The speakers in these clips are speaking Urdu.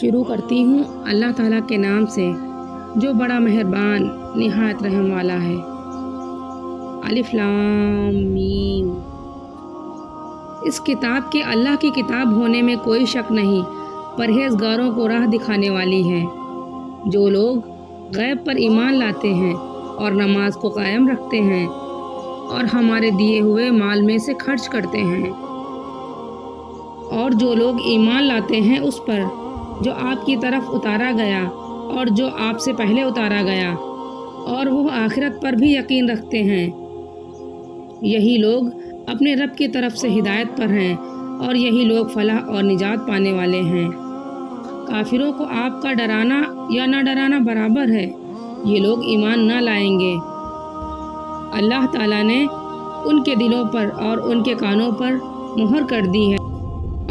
شروع کرتی ہوں اللہ تعالیٰ کے نام سے جو بڑا مہربان نہایت رحم والا ہے۔ الف لام میم۔ اس کتاب کے اللہ کی کتاب ہونے میں کوئی شک نہیں، پرہیزگاروں کو راہ دکھانے والی ہے۔ جو لوگ غیب پر ایمان لاتے ہیں اور نماز کو قائم رکھتے ہیں اور ہمارے دیے ہوئے مال میں سے خرچ کرتے ہیں، اور جو لوگ ایمان لاتے ہیں اس پر جو آپ کی طرف اتارا گیا اور جو آپ سے پہلے اتارا گیا، اور وہ آخرت پر بھی یقین رکھتے ہیں، یہی لوگ اپنے رب کی طرف سے ہدایت پر ہیں اور یہی لوگ فلاح اور نجات پانے والے ہیں۔ کافروں کو آپ کا ڈرانا یا نہ ڈرانا برابر ہے، یہ لوگ ایمان نہ لائیں گے۔ اللہ تعالیٰ نے ان کے دلوں پر اور ان کے کانوں پر مہر کر دی ہے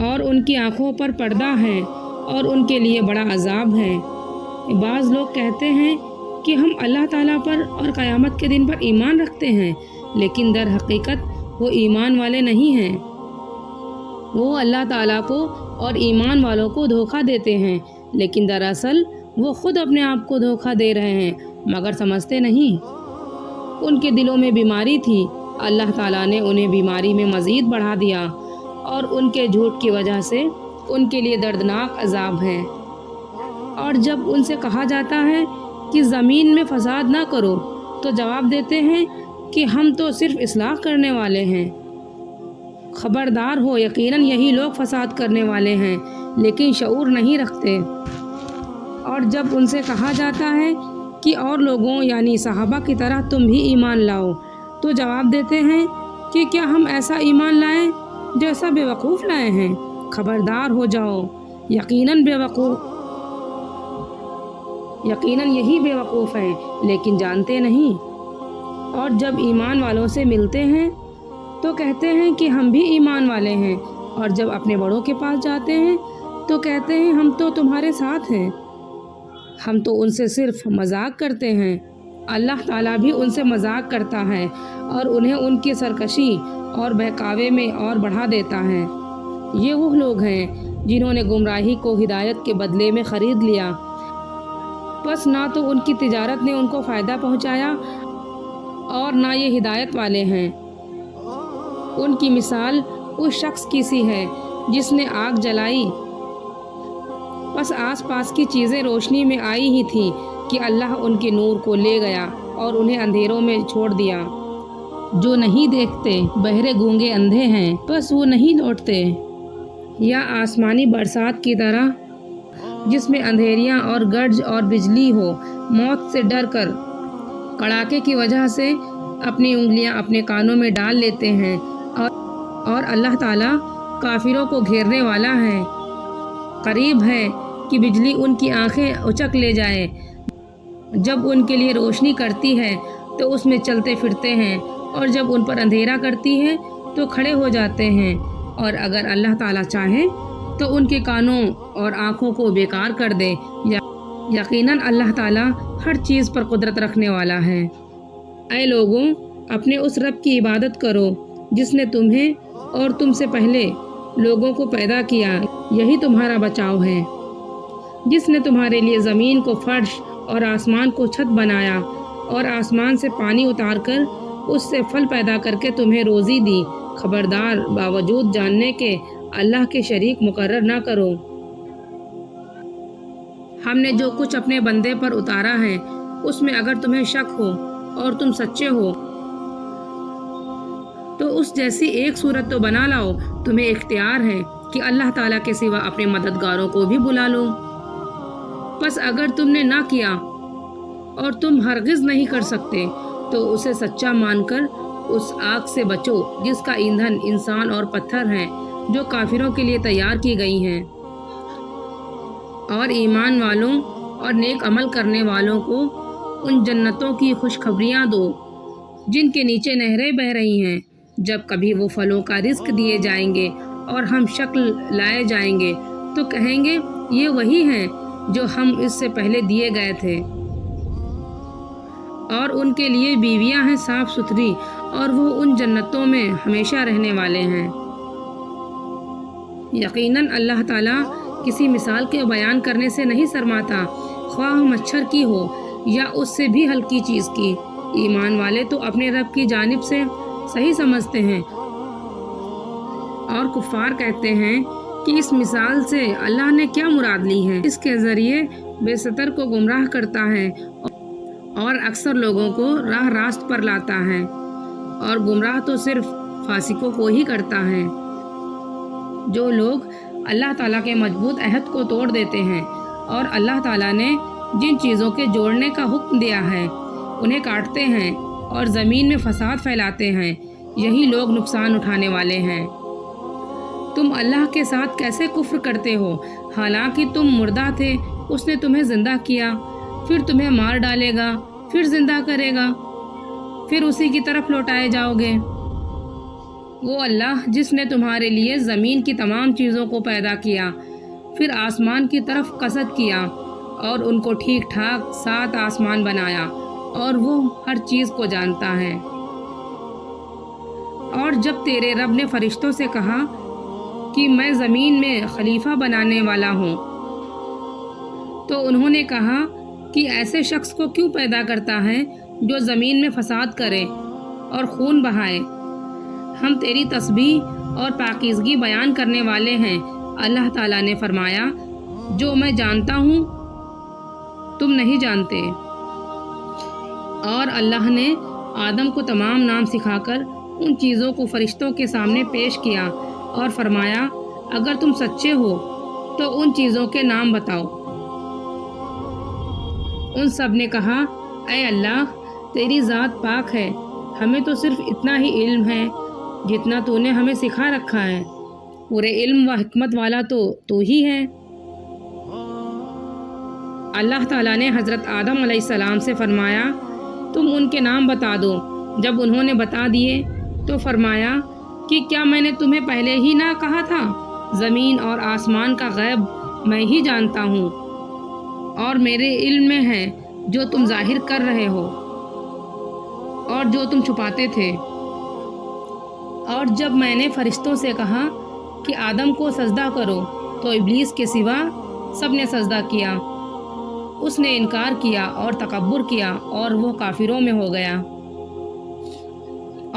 اور ان کی آنکھوں پر پردہ ہے اور ان کے لیے بڑا عذاب ہے۔ بعض لوگ کہتے ہیں کہ ہم اللہ تعالیٰ پر اور قیامت کے دن پر ایمان رکھتے ہیں، لیکن در حقیقت وہ ایمان والے نہیں ہیں۔ وہ اللہ تعالیٰ کو اور ایمان والوں کو دھوکہ دیتے ہیں، لیکن دراصل وہ خود اپنے آپ کو دھوکہ دے رہے ہیں مگر سمجھتے نہیں۔ ان کے دلوں میں بیماری تھی، اللہ تعالیٰ نے انہیں بیماری میں مزید بڑھا دیا اور ان کے جھوٹ کی وجہ سے ان کے لیے دردناک عذاب ہے۔ اور جب ان سے کہا جاتا ہے کہ زمین میں فساد نہ کرو تو جواب دیتے ہیں کہ ہم تو صرف اصلاح کرنے والے ہیں۔ خبردار ہو، یقیناً یہی لوگ فساد کرنے والے ہیں لیکن شعور نہیں رکھتے۔ اور جب ان سے کہا جاتا ہے کہ اور لوگوں یعنی صحابہ کی طرح تم بھی ایمان لاؤ تو جواب دیتے ہیں کہ کیا ہم ایسا ایمان لائیں جیسا بے وقوف لائے ہیں؟ خبردار ہو جاؤ، یقیناً یہی بے وقوف ہیں لیکن جانتے نہیں۔ اور جب ایمان والوں سے ملتے ہیں تو کہتے ہیں کہ ہم بھی ایمان والے ہیں، اور جب اپنے بڑوں کے پاس جاتے ہیں تو کہتے ہیں ہم تو تمہارے ساتھ ہیں، ہم تو ان سے صرف مذاق کرتے ہیں۔ اللہ تعالیٰ بھی ان سے مذاق کرتا ہے اور انہیں ان کی سرکشی اور بہکاوے میں اور بڑھا دیتا ہے۔ یہ وہ لوگ ہیں جنہوں نے گمراہی کو ہدایت کے بدلے میں خرید لیا، پس نہ تو ان کی تجارت نے ان کو فائدہ پہنچایا اور نہ یہ ہدایت والے ہیں۔ ان کی مثال اس شخص کی سی ہے جس نے آگ جلائی، پس آس پاس کی چیزیں روشنی میں آئی ہی تھیں کہ اللہ ان کے نور کو لے گیا اور انہیں اندھیروں میں چھوڑ دیا۔ جو نہیں دیکھتے، بہرے گونگے اندھے ہیں، پس وہ نہیں لوٹتے۔ یا آسمانی برسات کی طرح جس میں اندھیریاں اور گرج اور بجلی ہو، موت سے ڈر کر کڑاکے کی وجہ سے اپنی انگلیاں اپنے کانوں میں ڈال لیتے ہیں، اور اللہ تعالیٰ کافروں کو گھیرنے والا ہے۔ قریب ہے کہ بجلی ان کی آنکھیں اچک لے جائے، جب ان کے لیے روشنی کرتی ہے تو اس میں چلتے پھرتے ہیں، اور جب ان پر اندھیرا کرتی ہے تو کھڑے ہو جاتے ہیں۔ اور اگر اللہ تعالیٰ چاہے تو ان کے کانوں اور آنکھوں کو بیکار کر دے۔ یقیناً اللہ تعالیٰ ہر چیز پر قدرت رکھنے والا ہے۔ اے لوگوں، اپنے اس رب کی عبادت کرو جس نے تمہیں اور تم سے پہلے لوگوں کو پیدا کیا، یہی تمہارا بچاؤ ہے۔ جس نے تمہارے لیے زمین کو فرش اور آسمان کو چھت بنایا، اور آسمان سے پانی اتار کر اس سے پھل پیدا کر کے تمہیں روزی دی۔ خبردار، باوجود جاننے کے اللہ کے شریک مقرر نہ کرو۔ ہم نے جو کچھ اپنے بندے پر اتارا ہے اس میں اگر تمہیں شک ہو اور تم سچے ہو تو اس جیسی ایک صورت تو بنا لاؤ۔ تمہیں اختیار ہے کہ اللہ تعالیٰ کے سوا اپنے مددگاروں کو بھی بلا لو۔ پس اگر تم نے نہ کیا اور تم ہرگز نہیں کر سکتے تو اسے سچا مان کر اس آگ سے بچو جس کا ایندھن انسان اور پتھر ہیں، جو کافروں کے لیے تیار کی گئی ہیں۔ اور ایمان والوں اور نیک عمل کرنے والوں کو ان جنتوں کی خوشخبریاں دو جن کے نیچے نہریں بہہ رہی ہیں۔ جب کبھی وہ پھلوں کا رزق دیے جائیں گے اور ہم شکل لائے جائیں گے تو کہیں گے یہ وہی ہیں جو ہم اس سے پہلے دیے گئے تھے۔ اور ان کے لیے بیویاں ہیں صاف ستھری، اور وہ ان جنتوں میں ہمیشہ رہنے والے ہیں۔ یقیناً اللہ تعالیٰ کسی مثال کے بیان کرنے سے نہیں شرماتا، خواہ مچھر کی ہو یا اس سے بھی ہلکی چیز کی۔ ایمان والے تو اپنے رب کی جانب سے صحیح سمجھتے ہیں، اور کفار کہتے ہیں کہ اس مثال سے اللہ نے کیا مراد لی ہے۔ اس کے ذریعے بے ستر کو گمراہ کرتا ہے اور اکثر لوگوں کو راہ راست پر لاتا ہے، اور گمراہ تو صرف فاسقوں کو ہی کرتا ہے۔ جو لوگ اللہ تعالیٰ کے مضبوط عہد کو توڑ دیتے ہیں اور اللہ تعالیٰ نے جن چیزوں کے جوڑنے کا حکم دیا ہے انہیں کاٹتے ہیں اور زمین میں فساد پھیلاتے ہیں، یہی لوگ نقصان اٹھانے والے ہیں۔ تم اللہ کے ساتھ کیسے کفر کرتے ہو، حالانکہ تم مردہ تھے، اس نے تمہیں زندہ کیا، پھر تمہیں مار ڈالے گا، پھر زندہ کرے گا، پھر اسی کی طرف لوٹائے جاؤ گے۔ وہ اللہ جس نے تمہارے لیے زمین کی تمام چیزوں کو پیدا کیا، پھر آسمان کی طرف قصد کیا اور ان کو ٹھیک ٹھاک 7 آسمان بنایا، اور وہ ہر چیز کو جانتا ہے۔ اور جب تیرے رب نے فرشتوں سے کہا کہ میں زمین میں خلیفہ بنانے والا ہوں، تو انہوں نے کہا کہ ایسے شخص کو کیوں پیدا کرتا ہے جو زمین میں فساد کرے اور خون بہائے؟ ہم تیری تسبیح اور پاکیزگی بیان کرنے والے ہیں۔ اللہ تعالیٰ نے فرمایا، جو میں جانتا ہوں تم نہیں جانتے۔ اور اللہ نے آدم کو تمام نام سکھا کر ان چیزوں کو فرشتوں کے سامنے پیش کیا اور فرمایا، اگر تم سچے ہو تو ان چیزوں کے نام بتاؤ۔ ان سب نے کہا، اے اللہ، تیری ذات پاک ہے، ہمیں تو صرف اتنا ہی علم ہے جتنا تو نے ہمیں سکھا رکھا ہے، پورے علم و حکمت والا تو ہی ہے۔ اللہ تعالیٰ نے حضرت آدم علیہ السلام سے فرمایا، تم ان کے نام بتا دو۔ جب انہوں نے بتا دیے تو فرمایا کہ کیا میں نے تمہیں پہلے ہی نہ کہا تھا، زمین اور آسمان کا غیب میں ہی جانتا ہوں، اور میرے علم میں ہے جو تم ظاہر کر رہے ہو اور جو تم چھپاتے تھے۔ اور جب میں نے فرشتوں سے کہا کہ آدم کو سجدہ کرو تو ابلیس کے سوا سب نے سجدہ کیا، اس نے انکار کیا اور تکبر کیا اور وہ کافروں میں ہو گیا۔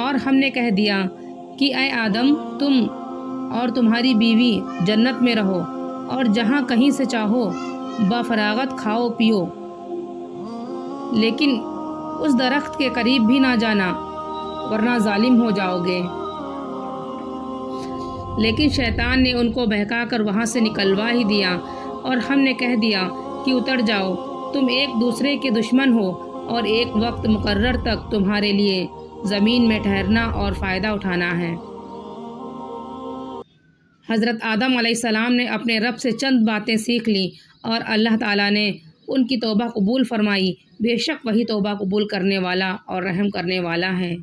اور ہم نے کہہ دیا کہ اے آدم، تم اور تمہاری بیوی جنت میں رہو اور جہاں کہیں سے چاہو بفراغت کھاؤ پیو، لیکن اس درخت کے قریب بھی نہ جانا ورنہ ظالم ہو جاؤ گے۔ لیکن شیطان نے ان کو بہکا کر وہاں سے نکلوا ہی دیا، اور ہم نے کہہ دیا کہ اتر جاؤ، تم ایک دوسرے کے دشمن ہو، اور ایک وقت مقرر تک تمہارے لیے زمین میں ٹھہرنا اور فائدہ اٹھانا ہے۔ حضرت آدم علیہ السلام نے اپنے رب سے چند باتیں سیکھ لیں اور اللہ تعالیٰ نے ان کی توبہ قبول فرمائی۔ بے شک وہی توبہ قبول کرنے والا اور رحم کرنے والا ہے۔